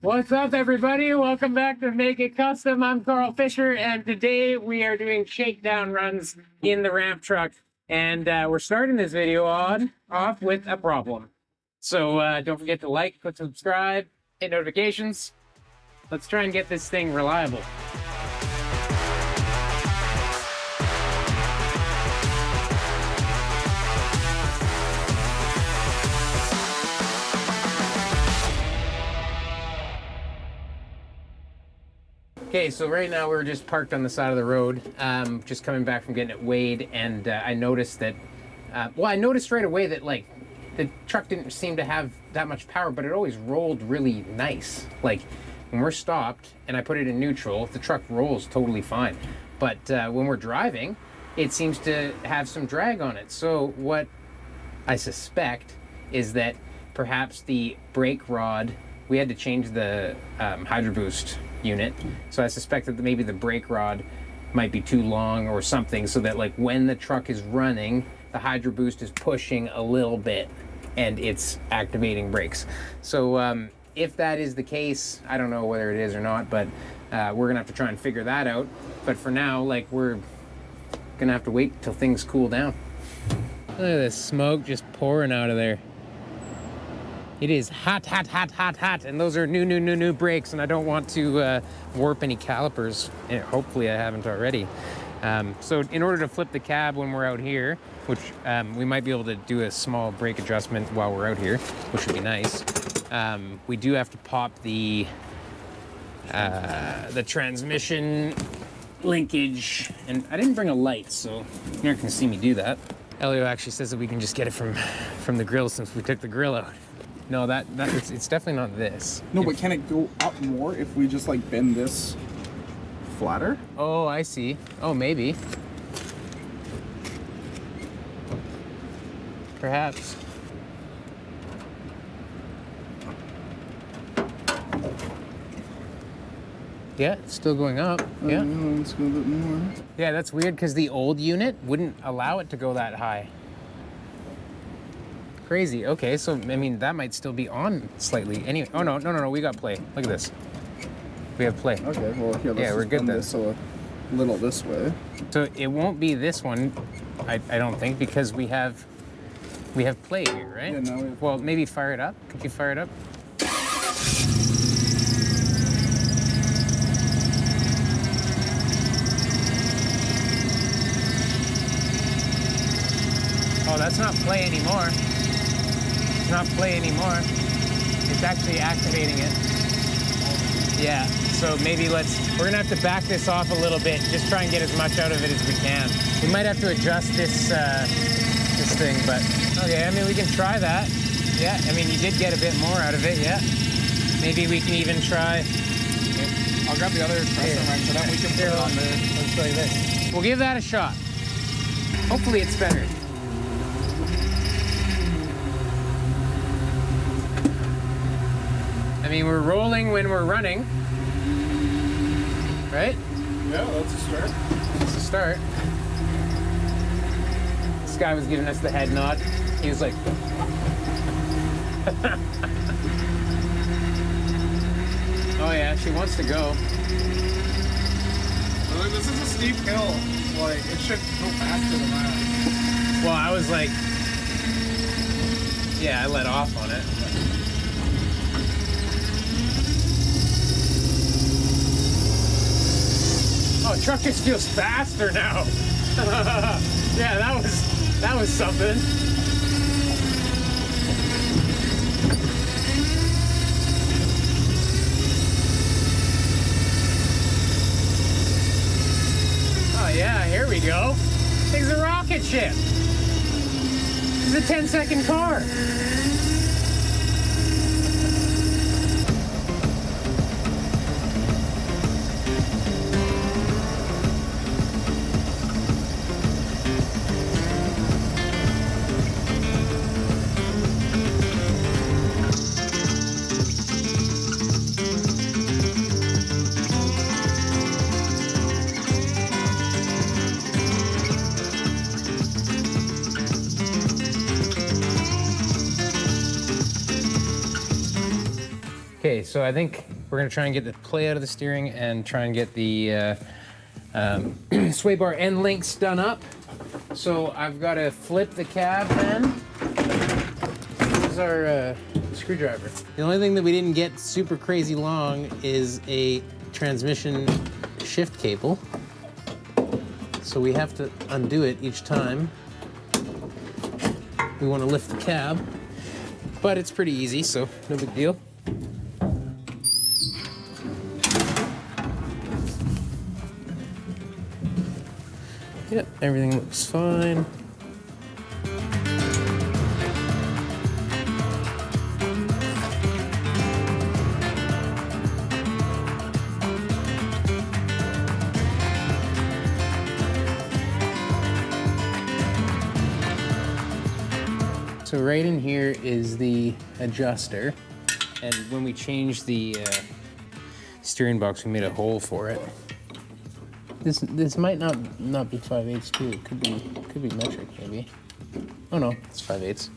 What's up, everybody? Welcome back to Make It Custom. I'm Carl Fisher, and today we are doing shakedown runs in the ramp truck. And we're starting this video off with a problem. So don't forget to like, click subscribe, hit notifications. Let's try and get this thing reliable. Okay, so right now we're just parked on the side of the road, just coming back from getting it weighed, and I noticed that, I noticed right away that, like, the truck didn't seem to have that much power, but it always rolled really nice. Like, when we're stopped and I put it in neutral, the truck rolls totally fine. But when we're driving, it seems to have some drag on it. So what I suspect is that perhaps the brake rod, we had to change the Hydro Boost unit, so I suspect that maybe the brake rod might be too long or something, so that like when the truck is running, the Hydro Boost is pushing a little bit and it's activating brakes. So if that is the case, I don't know whether it is or not, but we're gonna have to try and figure that out. But for now, like, we're gonna have to wait till things cool down. Look at this smoke just pouring out of there. It is hot, hot, hot, hot, hot, and those are new brakes, and I don't want to warp any calipers. Hopefully I haven't already. So in order to flip the cab when we're out here, which we might be able to do a small brake adjustment while we're out here, which would be nice, we do have to pop the transmission linkage, and I didn't bring a light, so you're not gonna see me do that. Elio actually says that we can just get it from the grill since we took the grill out. No, it's definitely not this. No, but can it go up more if we just like bend this flatter? Oh, I see. Oh, maybe. Perhaps. Yeah, it's still going up. Yeah. Let's go a bit more. Yeah, that's weird because the old unit wouldn't allow it to go that high. Crazy. Okay, so I mean that might still be on slightly. Anyway, oh no, we got play. Look at this. We have play. Okay, well here, let's we're good then. This so a little this way. So it won't be this one, I don't think, because we have play here, right? Yeah, now we have... Well, maybe fire it up. Could you fire it up? Oh, that's not play anymore. Not play anymore. It's actually activating it. Yeah, so maybe we're gonna have to back this off a little bit, just try and get as much out of it as we can. We might have to adjust this thing, but okay, I mean, we can try that. Yeah, I mean, you did get a bit more out of it, yeah. Maybe we can even try. Okay. I'll grab the other custom wrench so that we can put it on there. Let's try this. We'll give that a shot. Hopefully it's better. I mean, we're rolling when we're running, right? Yeah, that's a start. That's a start. This guy was giving us the head nod. He was like, oh yeah, she wants to go. This is a steep hill. Like, it should go faster than that. Well, I was like, yeah, I let off on it. Oh, truck just feels faster now. Yeah, that was something. Oh yeah, here we go. Thing's a rocket ship. This is a 10-second car. Okay, so I think we're gonna try and get the play out of the steering and try and get the sway bar end links done up. So I've got to flip the cab then. This is our screwdriver. The only thing that we didn't get super crazy long is a transmission shift cable. So we have to undo it each time we want to lift the cab. But it's pretty easy, so no big deal. Yep, everything looks fine. So right in here is the adjuster, and when we changed the steering box, we made a hole for it. This might not be 5/8 too. It could be metric maybe. Oh no, it's 5/8.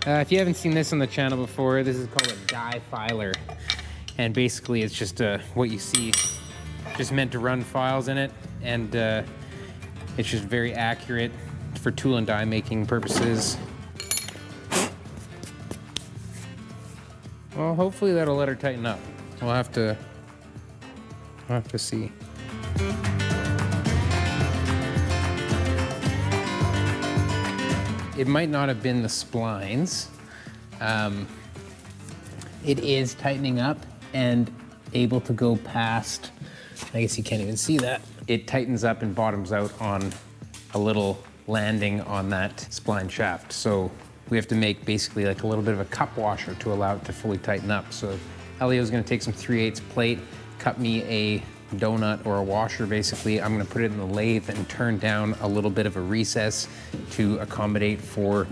If you haven't seen this on the channel before, this is called a die filer. And basically it's just what you see, just meant to run files in it. And it's just very accurate for tool and die making purposes. Well, hopefully that'll let her tighten up. We'll have to see. It might not have been the splines. It is tightening up and able to go past, I guess you can't even see that. It tightens up and bottoms out on a little landing on that spline shaft. So we have to make basically like a little bit of a cup washer to allow it to fully tighten up. So Elio's gonna take some 3/8 plate, cut me a donut or a washer basically. I'm gonna put it in the lathe and turn down a little bit of a recess to accommodate for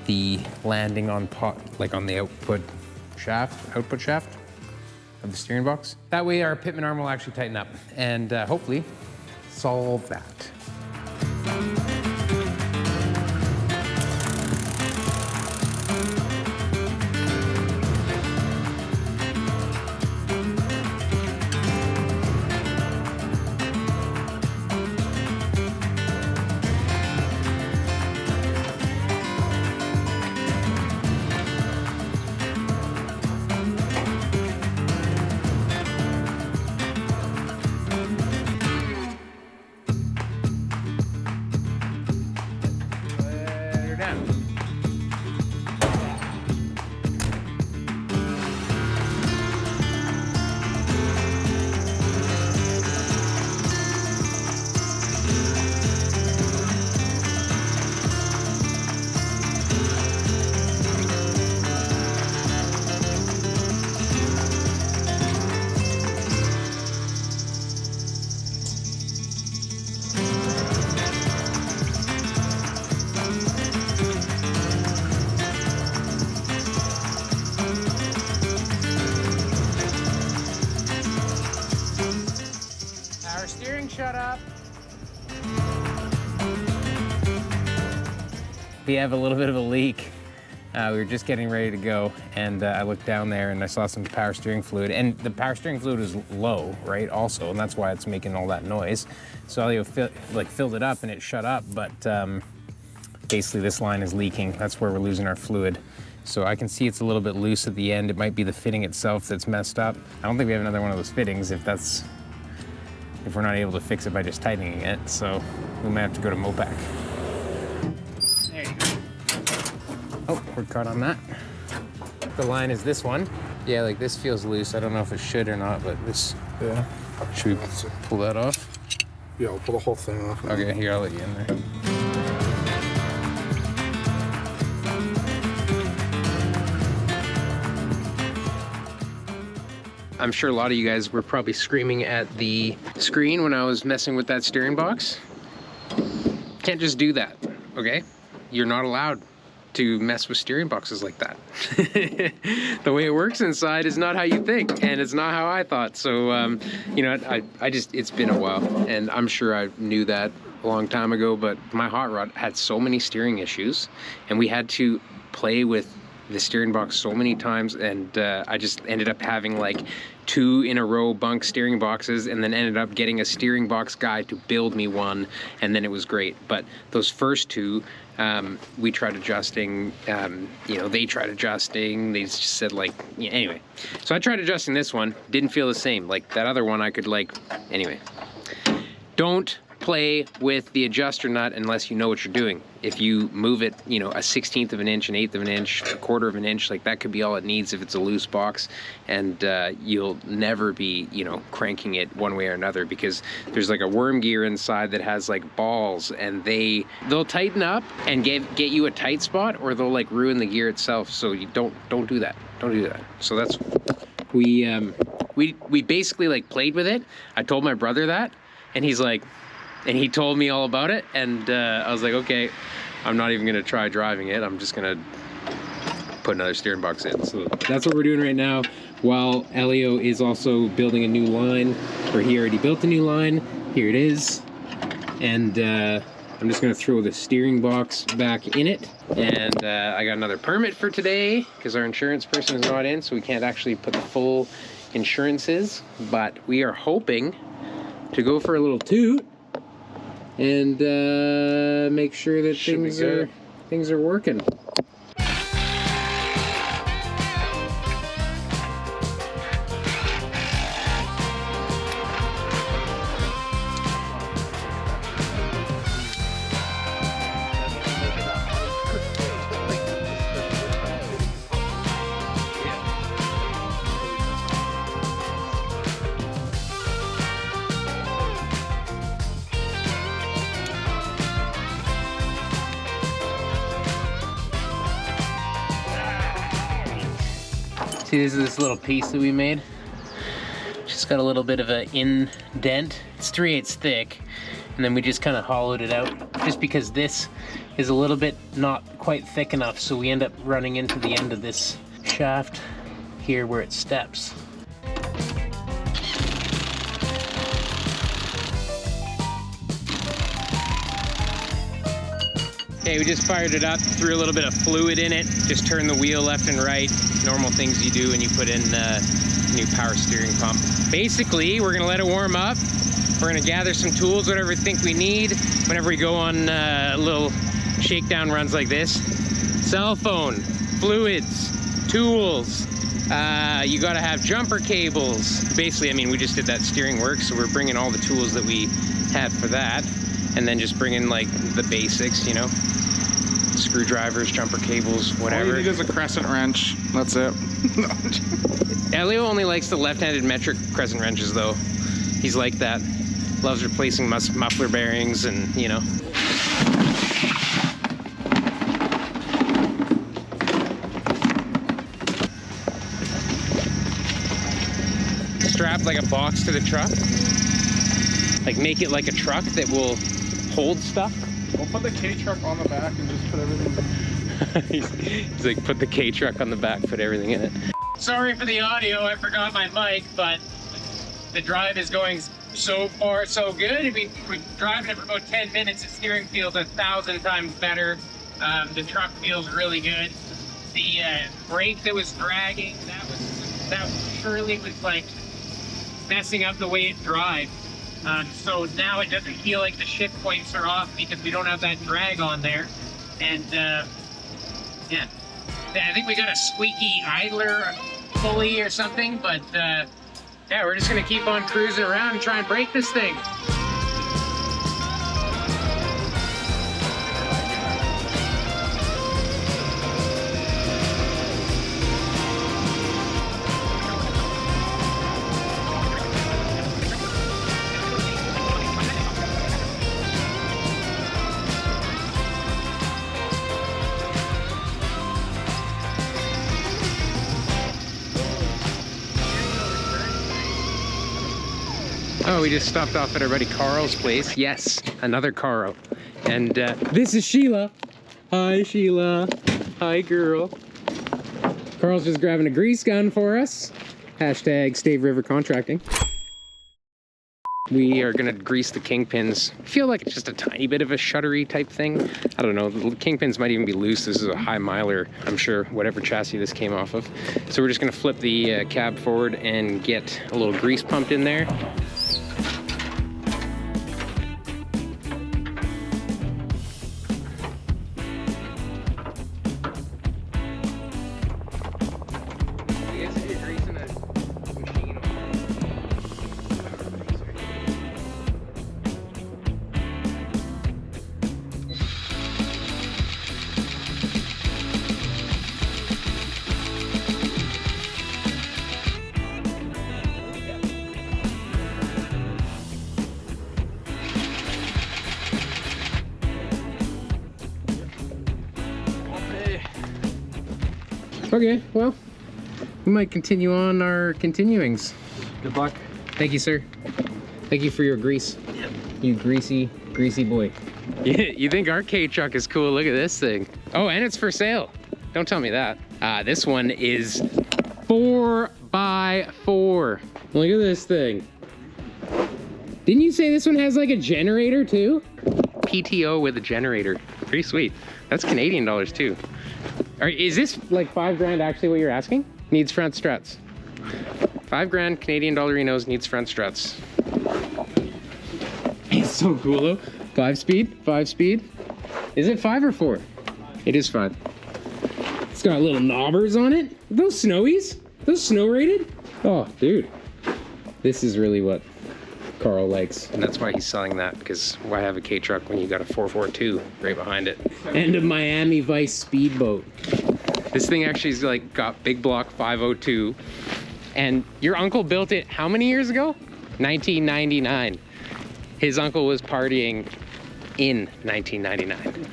the landing on like on the output shaft of the steering box. That way our pitman arm will actually tighten up and hopefully solve that. Shut up. We have a little bit of a leak We were just getting ready to go, and I looked down there and I saw some power steering fluid, and the power steering fluid is low, right, also, and that's why it's making all that noise. So Elio filled it up and it shut up, but basically this line is leaking. That's where we're losing our fluid. So I can see it's a little bit loose at the end. It might be the fitting itself that's messed up. I don't think we have another one of those fittings if we're not able to fix it by just tightening it. So we might have to go to Mopac. There you go. Oh, we're caught on that. The line is this one. Yeah, like this feels loose. I don't know if it should or not, but this. Yeah. Should we pull that off? Yeah, I'll pull the whole thing off. Okay, here, I'll let you in there. I'm sure a lot of you guys were probably screaming at the screen when I was messing with that steering box. Can't just do that, okay? You're not allowed to mess with steering boxes like that. The way it works inside is not how you think, and it's not how I thought. So, you know, it's been a while, and I'm sure I knew that a long time ago, but my hot rod had so many steering issues, and we had to play with the steering box so many times, and I just ended up having like 2 in a row bunk steering boxes, and then ended up getting a steering box guy to build me one, and then it was great. But those first 2, we tried adjusting, you know, they tried adjusting, they just said like, yeah, anyway. So I tried adjusting this one, didn't feel the same. Like that other one I could like, anyway. Don't play with the adjuster nut unless you know what you're doing. If you move it, you know, a 1/16 of an inch, an 1/8 of an inch, a 1/4 of an inch, like that could be all it needs if it's a loose box, and you'll never be, you know, cranking it one way or another, because there's like a worm gear inside that has like balls, and they'll tighten up and get you a tight spot, or they'll like ruin the gear itself. So you don't do that. Don't do that. So that's we basically like played with it. I told my brother that, and he's like, and he told me all about it, and I was like, okay, I'm not even gonna try driving it. I'm just gonna put another steering box in. So that's what we're doing right now, while Elio is also building a new line, or he already built a new line. Here it is. And I'm just gonna throw the steering box back in it. And I got another permit for today, because our insurance person is not in, so we can't actually put the full insurances, but we are hoping to go for a little toot and make sure that things are working. See, this is this little piece that we made. Just got a little bit of an indent. It's 3/8 thick, and then we just kind of hollowed it out, just because this is a little bit not quite thick enough, so we end up running into the end of this shaft here where it steps. Okay, we just fired it up, threw a little bit of fluid in it, just turned the wheel left and right, normal things you do when you put in a new power steering pump. Basically, we're gonna let it warm up. We're gonna gather some tools, whatever we think we need, whenever we go on little shakedown runs like this. Cell phone, fluids, tools, you gotta have jumper cables. Basically, I mean, we just did that steering work, so we're bringing all the tools that we had for that, and then just bringing like the basics, you know, screwdrivers, jumper cables, whatever. All you need is a crescent wrench. That's it. Elio only likes the left-handed metric crescent wrenches, though. He's like that. Loves replacing muffler bearings, and you know. Strap like a box to the truck. Like make it like a truck that will hold stuff. We'll put the K-truck on the back and just put everything in. He's like, put the K-truck on the back, put everything in it. Sorry for the audio, I forgot my mic, but the drive is going so far so good. We're driving it for about 10 minutes. The steering feels 1,000 times better. The truck feels really good. the brake that was dragging, that surely was like messing up the way it drives. So now it doesn't feel like the shift points are off because we don't have that drag on there. And yeah, I think we got a squeaky idler pulley or something, but yeah, we're just gonna keep on cruising around and try and break this thing. Oh, we just stopped off at our buddy Carl's place. Yes, another Carl. And this is Sheila. Hi, Sheila. Hi, girl. Carl's just grabbing a grease gun for us. Hashtag Stave River Contracting. We are gonna grease the kingpins. I feel like it's just a tiny bit of a shuttery type thing. I don't know, the kingpins might even be loose. This is a high miler, I'm sure, whatever chassis this came off of. So we're just gonna flip the cab forward and get a little grease pumped in there. Okay, well, we might continue on our continuings. Good luck. Thank you, sir. Thank you for your grease. Yep. You greasy boy. You think our K-Truck is cool? Look at this thing. Oh, and it's for sale. Don't tell me that. This one is 4x4. Look at this thing. Didn't you say this one has like a generator too? PTO with a generator. Pretty sweet. That's Canadian dollars too. Is this like $5 actually what you're asking? Needs front struts. $5 Canadian dollarinos, needs front struts. It's so cool though. 5 speed. Is it 5 or 4? It is 5. It's got little knobbers on it. Are those snowies? Those snow rated? Oh, dude. This is really what Carl likes. And that's why he's selling that, because why have a K-Truck when you got a 442 right behind it? And a Miami Vice speedboat. This thing actually is like got big block 502. And your uncle built it how many years ago? 1999. His uncle was partying in 1999.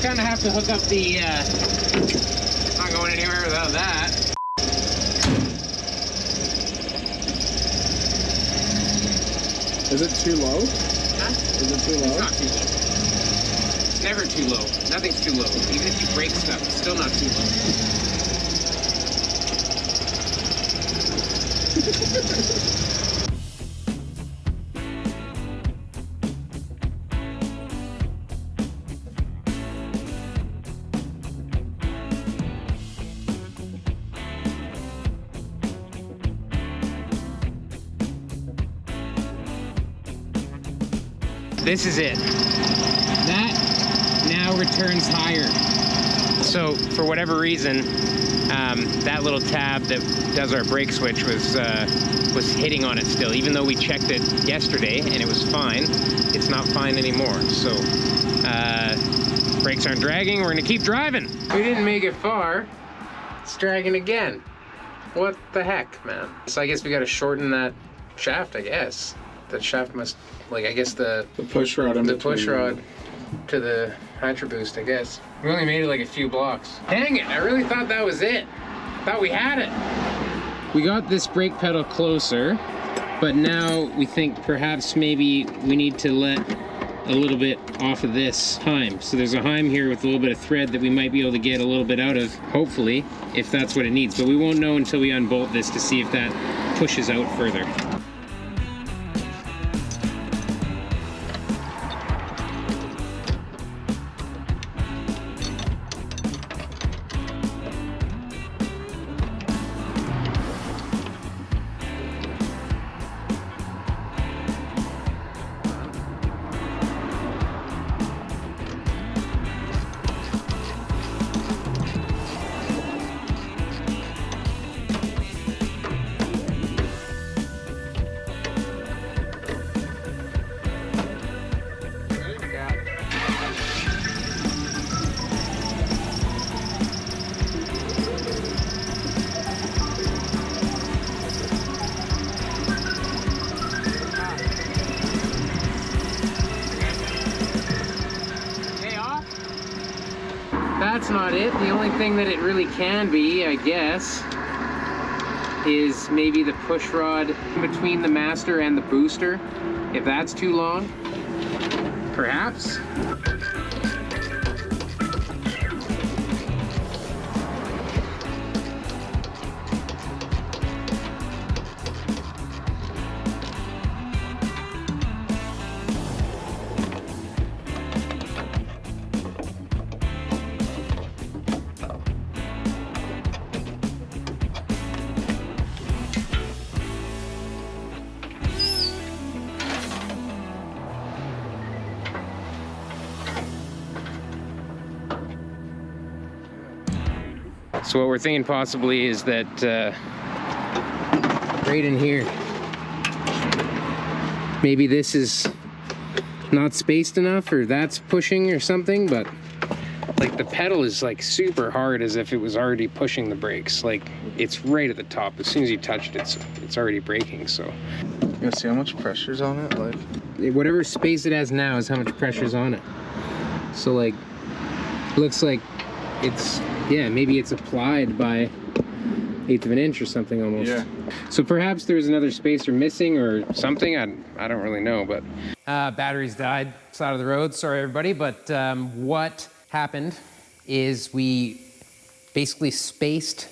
Kind of have to hook up the, not going anywhere without that. Is it too low? Huh? Is it too low? It's not too low. It's never too low. Nothing's too low. Even if you break stuff, it's still not too low. This is it. That now returns higher. So for whatever reason, that little tab that does our brake switch was hitting on it still. Even though we checked it yesterday and it was fine, it's not fine anymore. So brakes aren't dragging. We're gonna keep driving. We didn't make it far. It's dragging again. What the heck, man? So I guess we gotta shorten that shaft, I guess. That shaft must, like, I guess the push rod. The push rod to the Hydro Boost, I guess. We only made it like a few blocks. Dang it, I really thought that was it. I thought we had it. We got this brake pedal closer. But now we think perhaps maybe we need to let a little bit off of this heim. So there's a heim here with a little bit of thread that we might be able to get a little bit out of, hopefully, if that's what it needs. But we won't know until we unbolt this to see if that pushes out further. That's not it. The only thing that it really can be, I guess, is maybe the push rod between the master and the booster. If that's too long, perhaps. So what we're thinking possibly is that right in here, maybe this is not spaced enough, or that's pushing or something, but like the pedal is like super hard, as if it was already pushing the brakes. Like it's right at the top. As soon as you touch it, it's already braking. So You see how much pressure's on it? Like, whatever space it has now is how much pressure's on it. So like, looks like it's, yeah, maybe it's applied by 1/8 of an inch or something almost. yeah. So perhaps there's another spacer missing or something. I don't really know, but batteries died side of the road. Sorry everybody, but what happened is we basically spaced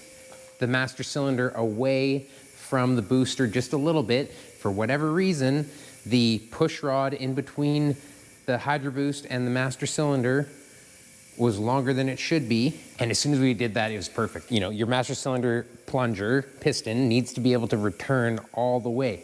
the master cylinder away from the booster just a little bit. For whatever reason, the push rod in between the Hydro Boost and the master cylinder was longer than it should be. And as soon as we did that, it was perfect. You know, your master cylinder plunger piston needs to be able to return all the way.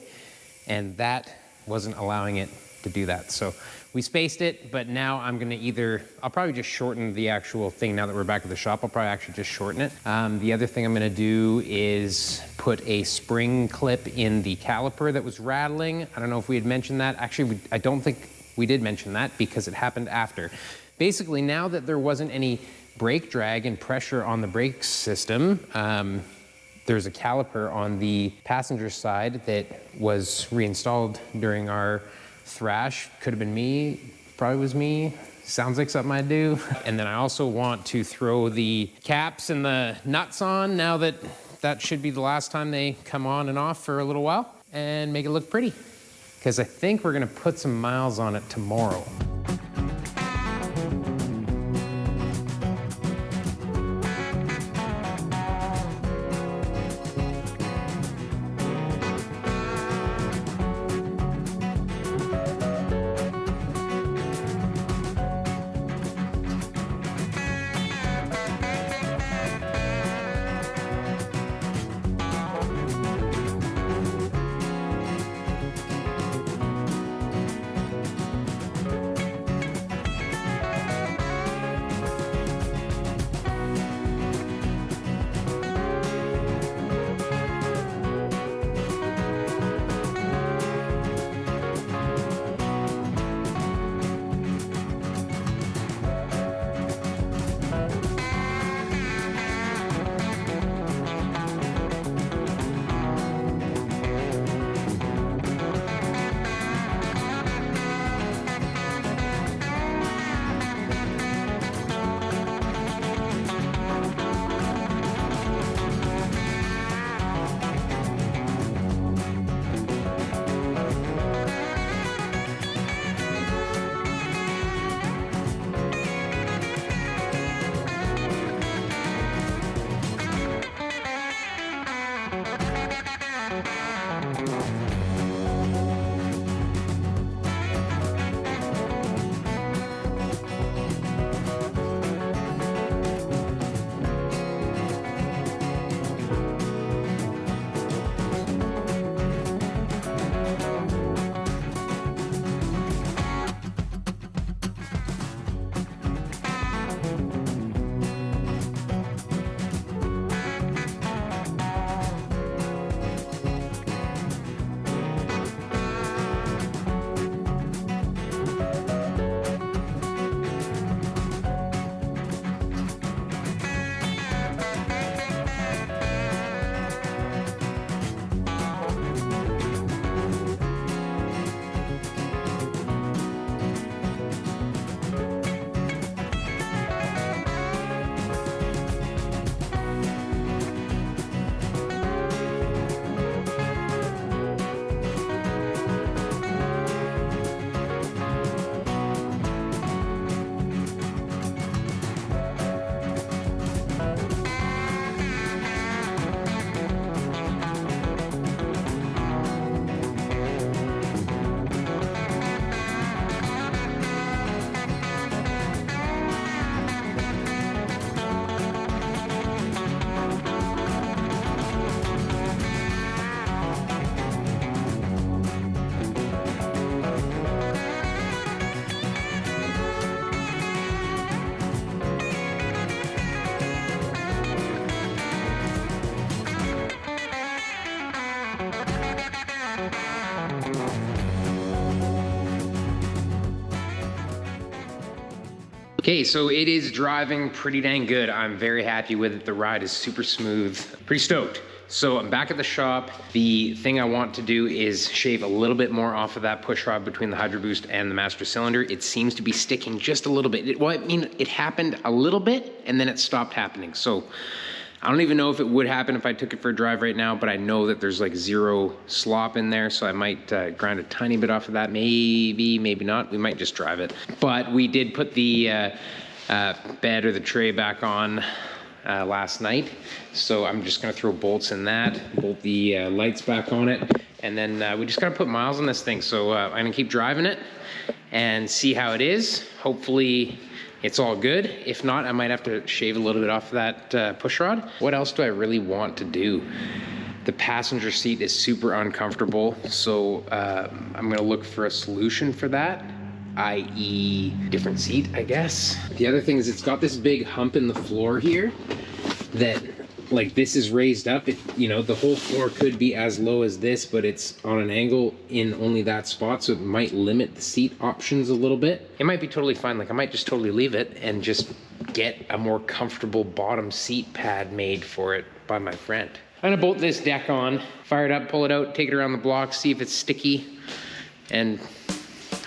And that wasn't allowing it to do that. So we spaced it, but now I'm gonna I'll probably just shorten the actual thing now that we're back at the shop. I'll probably actually just shorten it. The other thing I'm gonna do is put a spring clip in the caliper that was rattling. I don't know if we had mentioned that. Actually, I don't think we did mention that because it happened after. Basically, now that there wasn't any brake drag and pressure on the brake system, there's a caliper on the passenger side that was reinstalled during our thrash. Could have been me, probably was me. Sounds like something I'd do. And then I also want to throw the caps and the nuts on now that that should be the last time they come on and off for a little while, and make it look pretty. Because I think we're gonna put some miles on it tomorrow. Okay, so it is driving pretty dang good. I'm very happy with it. The ride is super smooth. Pretty stoked. So I'm back at the shop. The thing I want to do is shave a little bit more off of that push rod between the Hydro Boost and the master cylinder. It seems to be sticking just a little bit. It happened a little bit and then it stopped happening. So I don't even know if it would happen if I took it for a drive right now, but I know that there's like zero slop in there, so I might grind a tiny bit off of that. Maybe, maybe not. We might just drive it. But we did put the bed or the tray back on last night, so I'm just gonna throw bolts in that, bolt the lights back on it, and then we just gotta put miles on this thing. So I'm gonna keep driving it and see how it is. Hopefully it's all good. If not, I might have to shave a little bit off of that push rod. What else do I really want to do? The passenger seat is super uncomfortable, so I'm gonna look for a solution for that, i.e. different seat, I guess. The other thing is it's got this big hump in the floor here that, like, this is raised up. You know, the whole floor could be as low as this, but it's on an angle in only that spot, so it might limit the seat options a little bit. It might be totally fine. Like, I might just totally leave it and just get a more comfortable bottom seat pad made for it by my friend. I'm gonna bolt this deck on, fire it up, pull it out, take it around the block, see if it's sticky, and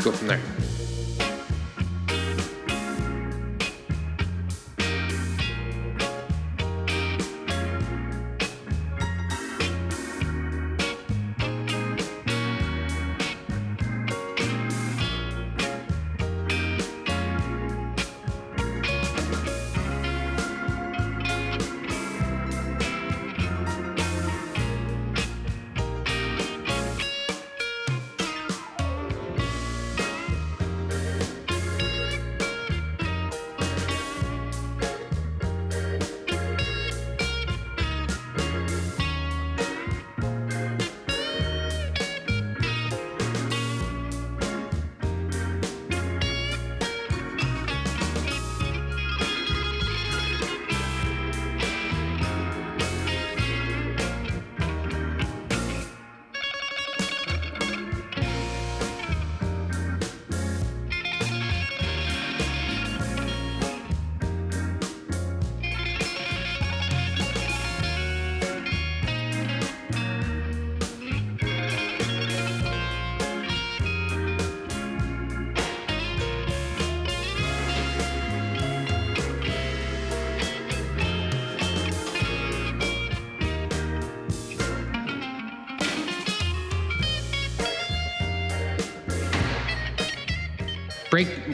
go from there.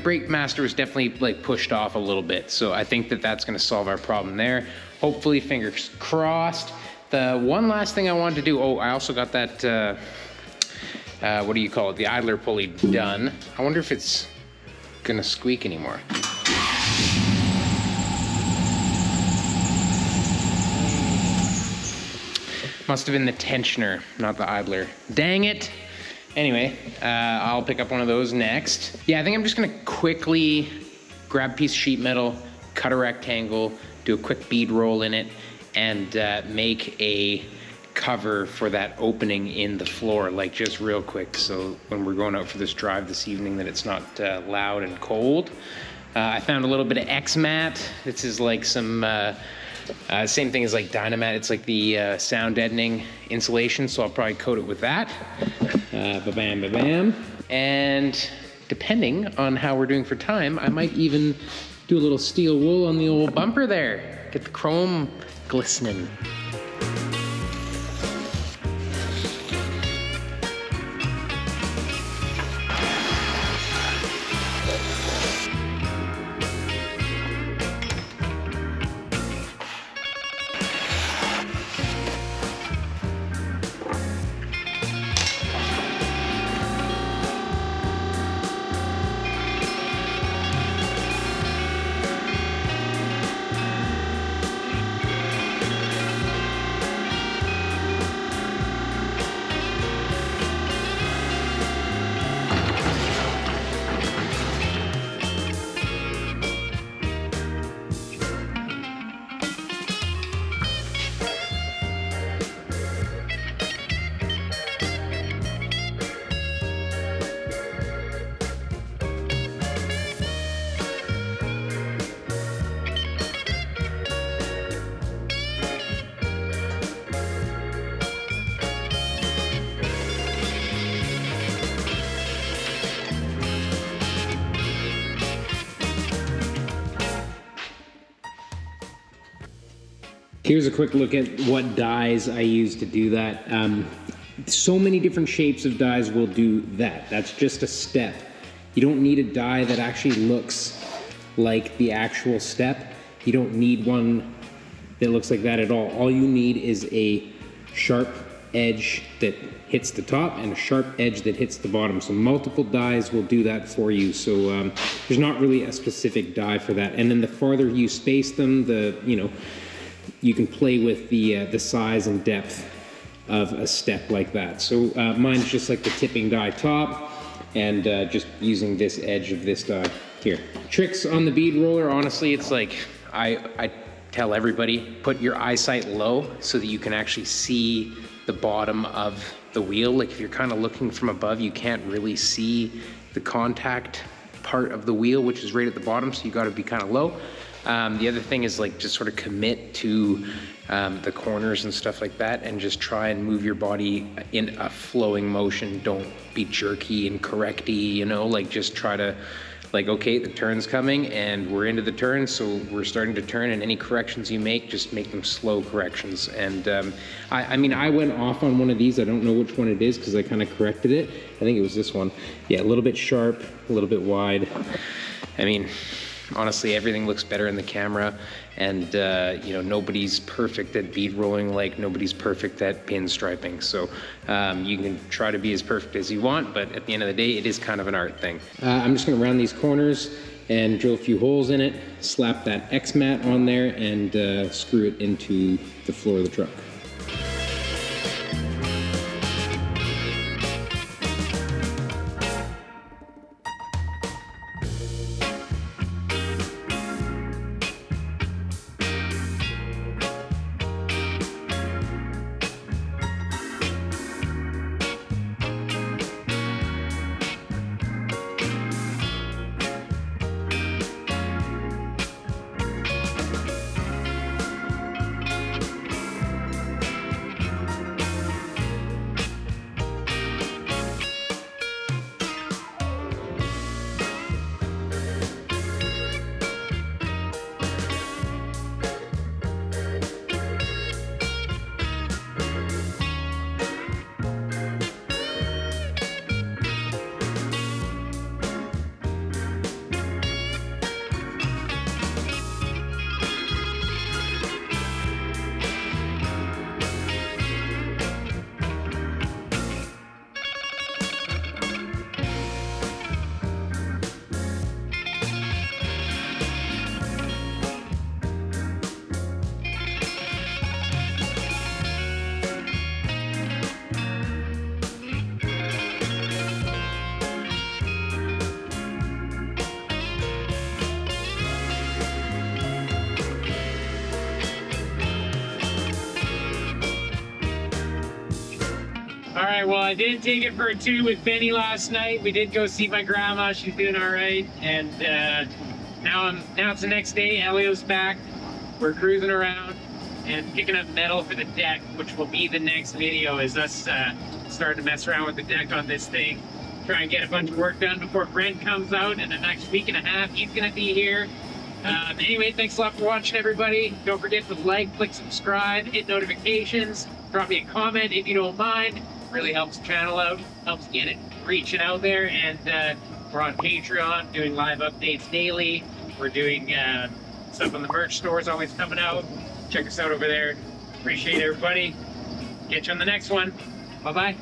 Brake master was definitely like pushed off a little bit, so I think that that's going to solve our problem there. Hopefully, fingers crossed. The one last thing I wanted to do, oh, I also got that what do you call it, the idler pulley done. I wonder if it's gonna squeak anymore. Must have been the tensioner, not the idler. Dang it. Anyway, I'll pick up one of those next. Yeah, I think I'm just gonna quickly grab a piece of sheet metal, cut a rectangle, do a quick bead roll in it, and make a cover for that opening in the floor, like just real quick, so when we're going out for this drive this evening that it's not loud and cold. I found a little bit of X-Mat. This is like some, same thing as like Dynamat. It's like the sound deadening insulation, so I'll probably coat it with that. Ba-bam, ba-bam. And depending on how we're doing for time, I might even do a little steel wool on the old bumper there. Get the chrome glistening. Here's a quick look at what dies I use to do that. So many different shapes of dies will do that. That's just a step. You don't need a die that actually looks like the actual step. You don't need one that looks like that at all. All you need is a sharp edge that hits the top and a sharp edge that hits the bottom. So multiple dies will do that for you. So there's not really a specific die for that. And then the farther you space them, you can play with the size and depth of a step like that. So mine's just like the tipping die top and just using this edge of this die here. Tricks on the bead roller, honestly, it's like I tell everybody, put your eyesight low so that you can actually see the bottom of the wheel. Like if you're kind of looking from above, you can't really see the contact part of the wheel, which is right at the bottom, so you got to be kind of low. The other thing is like just sort of commit to the corners and stuff like that, and just try and move your body in a flowing motion. Don't be jerky and correcty, like just try to, like, okay, the turn's coming and we're into the turn, so we're starting to turn, and any corrections you make, just make them slow corrections. And I mean, I went off on one of these. I don't know which one it is because I kind of corrected it. I think it was this one. Yeah, a little bit sharp, a little bit wide. I mean, honestly, everything looks better in the camera, and nobody's perfect at bead rolling, like nobody's perfect at pinstriping. So you can try to be as perfect as you want, but at the end of the day, it is kind of an art thing. I'm just gonna round these corners and drill a few holes in it, slap that X mat on there, and screw it into the floor of the truck. All right, well, I did take it for a 2 with Benny last night. We did go see my grandma. She's doing all right. And now it's the next day. Elio's back. We're cruising around and picking up metal for the deck, which will be the next video, is us starting to mess around with the deck on this thing. Try and get a bunch of work done before Brent comes out in the next week and a half. He's going to be here. Anyway, thanks a lot for watching, everybody. Don't forget to like, click subscribe, hit notifications, drop me a comment if you don't mind. Really helps the channel out, helps get it reaching out there. And we're on Patreon doing live updates daily. We're doing stuff on the merch stores always coming out. Check us out over there. Appreciate everybody. Catch you on the next one. Bye-bye.